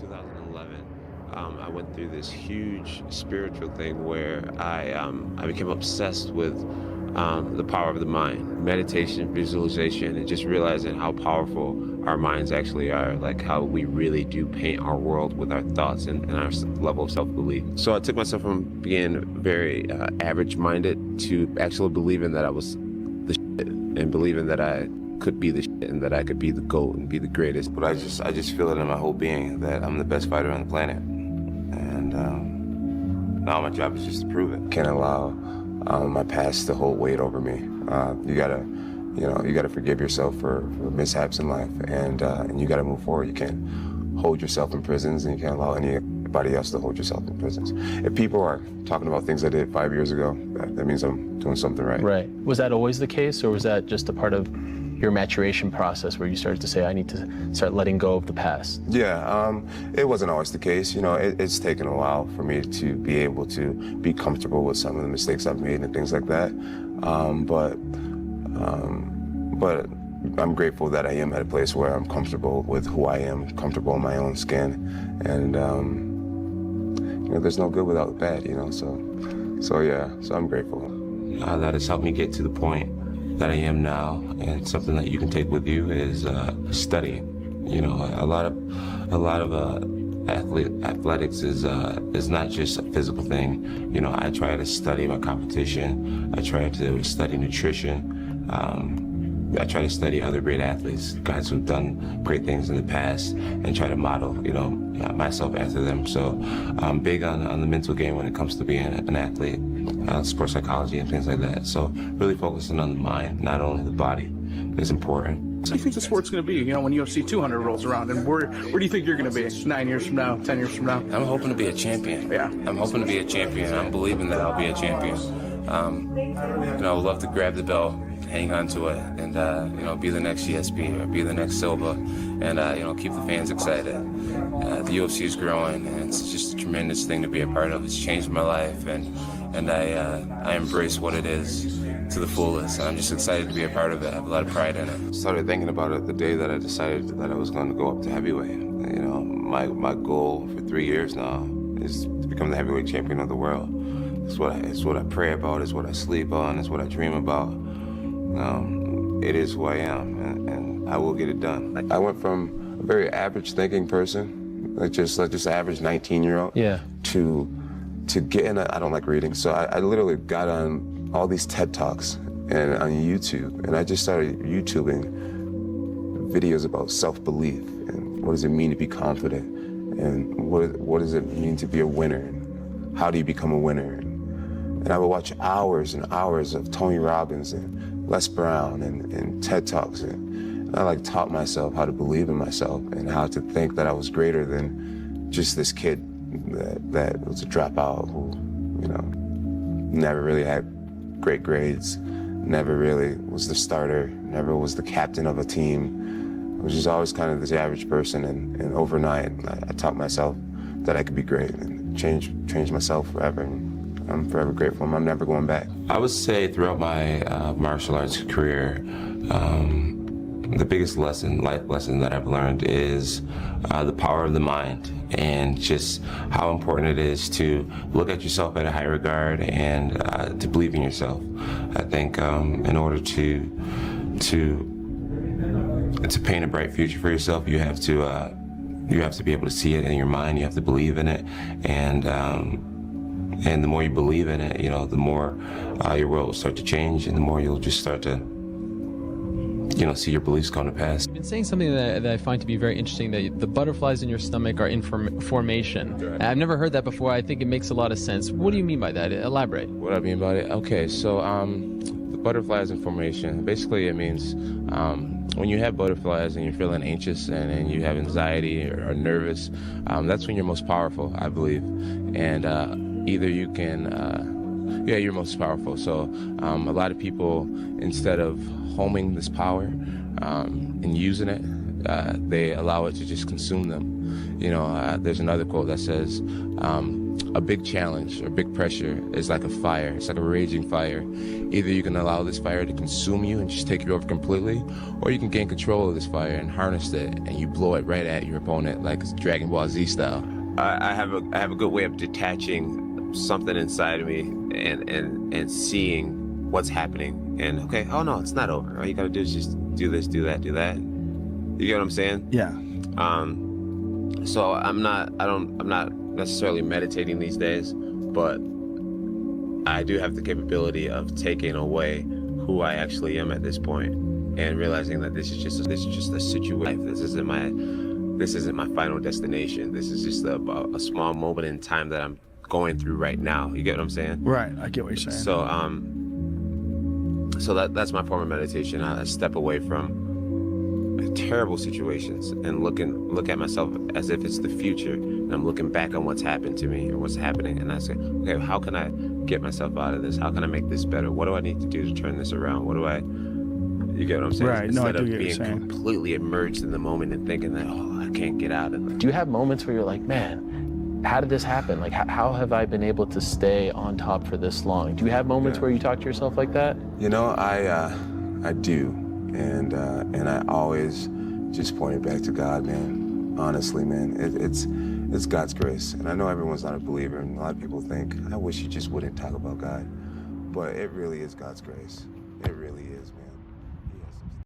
2011, I went through this huge spiritual thing where I became obsessed with the power of the mind, meditation, visualization, and just realizing how powerful our minds actually are, like how we really do paint our world with our thoughts and our level of self-belief. So I took myself from being very average-minded to actually believing that I was the shit and believing that I could be the shit and that I could be the GOAT and be the greatest. But I just feel it in my whole being that I'm the best fighter on the planet. And now my job is just to prove it. Can't allow my past to hold weight over me. You gotta forgive yourself for mishaps in life, and you gotta move forward. You can't hold yourself in prisons, and you can't allow anybody else to hold yourself in prisons. If people are talking about things I did 5 years ago, that means I'm doing something right. Right. Was that always the case, or was that just a part of your maturation process where you started to say, I need to start letting go of the past? Yeah, it wasn't always the case. You know, it's taken a while for me to be able to be comfortable with some of the mistakes I've made and things like that. But I'm grateful that I am at a place where I'm comfortable with who I am, comfortable in my own skin, and you know, there's no good without the bad. You know, so yeah, so I'm grateful. That has helped me get to the point that I am now, and something that you can take with you is studying. You know, a lot of athletics is not just a physical thing. You know, I try to study my competition. I try to study nutrition. I try to study other great athletes, guys who've done great things in the past, and try to model, you know, myself after them. So I'm big on the mental game when it comes to being an athlete, sports psychology and things like that. So really focusing on the mind, not only the body, is important. What do you think the sport's going to be, you know, when UFC 200 rolls around? And where do you think you're going to be 9 years from now, 10 years from now? I'm hoping to be a champion. Yeah. I'm hoping to be a champion. I'm believing that I'll be a champion. You know, I would love to grab the belt, hang on to it, and you know, be the next GSP or be the next Silva, and you know, keep the fans excited. The UFC is growing, and it's just a tremendous thing to be a part of. It's changed my life, and I embrace what it is to the fullest. And I'm just excited to be a part of it. I have a lot of pride in it. Started thinking about it the day that I decided that I was going to go up to heavyweight. You know, my goal for 3 years now is to become the heavyweight champion of the world. It's what I pray about. It's what I sleep on. It's what I dream about. It is who I am, and I will get it done. I went from a very average thinking person, like just average 19-year-old, Yeah. to getting I don't like reading, so I literally got on all these TED Talks and on YouTube, and I just started YouTubing videos about self-belief and what does it mean to be confident, and what does it mean to be a winner, and how do you become a winner. And I would watch hours and hours of Tony Robbins and Les Brown and TED Talks, and I like taught myself how to believe in myself and how to think that I was greater than just this kid that was a dropout who, you know, never really had great grades, never really was the starter, never was the captain of a team. I was just always kind of this average person, and overnight I taught myself that I could be great and change myself forever. And I'm forever grateful. I'm never going back. I would say throughout my martial arts career, the biggest life lesson that I've learned is the power of the mind, and just how important it is to look at yourself at a high regard and to believe in yourself. I think in order to paint a bright future for yourself, you have to be able to see it in your mind. You have to believe in it, and the more you believe in it, you know, the more your world will start to change, and the more you'll just start to, you know, see your beliefs come to pass. You've been saying something that I find to be very interesting, that the butterflies in your stomach are in formation. Right. I've never heard that before. I think it makes a lot of sense. What do you mean by that? Elaborate. What I mean by it? Okay, so the butterflies in formation, basically it means when you have butterflies and you're feeling anxious and you have anxiety or nervous, that's when you're most powerful, I believe. And either you can, you're most powerful. So a lot of people, instead of homing this power and using it, they allow it to just consume them. You know, there's another quote that says, a big challenge or big pressure is like a fire. It's like a raging fire. Either you can allow this fire to consume you and just take you over completely, or you can gain control of this fire and harness it, and you blow it right at your opponent, like Dragon Ball Z style. I have a good way of detaching something inside of me and seeing what's happening. And okay, oh no, it's not over. All you gotta do is just do this, do that, do that. You get what I'm saying? Yeah. So I'm not necessarily meditating these days, but I do have the capability of taking away who I actually am at this point and realizing that this is just a situation. This isn't my final destination. This is just a small moment in time that I'm going through right now. You get what I'm saying? Right. I get what you're saying. So that's my form of meditation. I step away from terrible situations and look at myself as if it's the future, and I'm looking back on what's happened to me or what's happening, and I say, okay, how can I get myself out of this? How can I make this better? What do I need to do to turn this around? You get what I'm saying? Right. No, I Instead do of get what you're being saying. completely immersed in the moment and thinking that, oh, I can't get out of it. Do you have moments where you're like, man, how did this happen? Like, how have I been able to stay on top for this long? Do you have moments where you talk to yourself like that? You know, I do, and I always just point it back to God, man. Honestly, man, it's God's grace, and I know everyone's not a believer, and a lot of people think, I wish you just wouldn't talk about God, but it really is God's grace. It really is.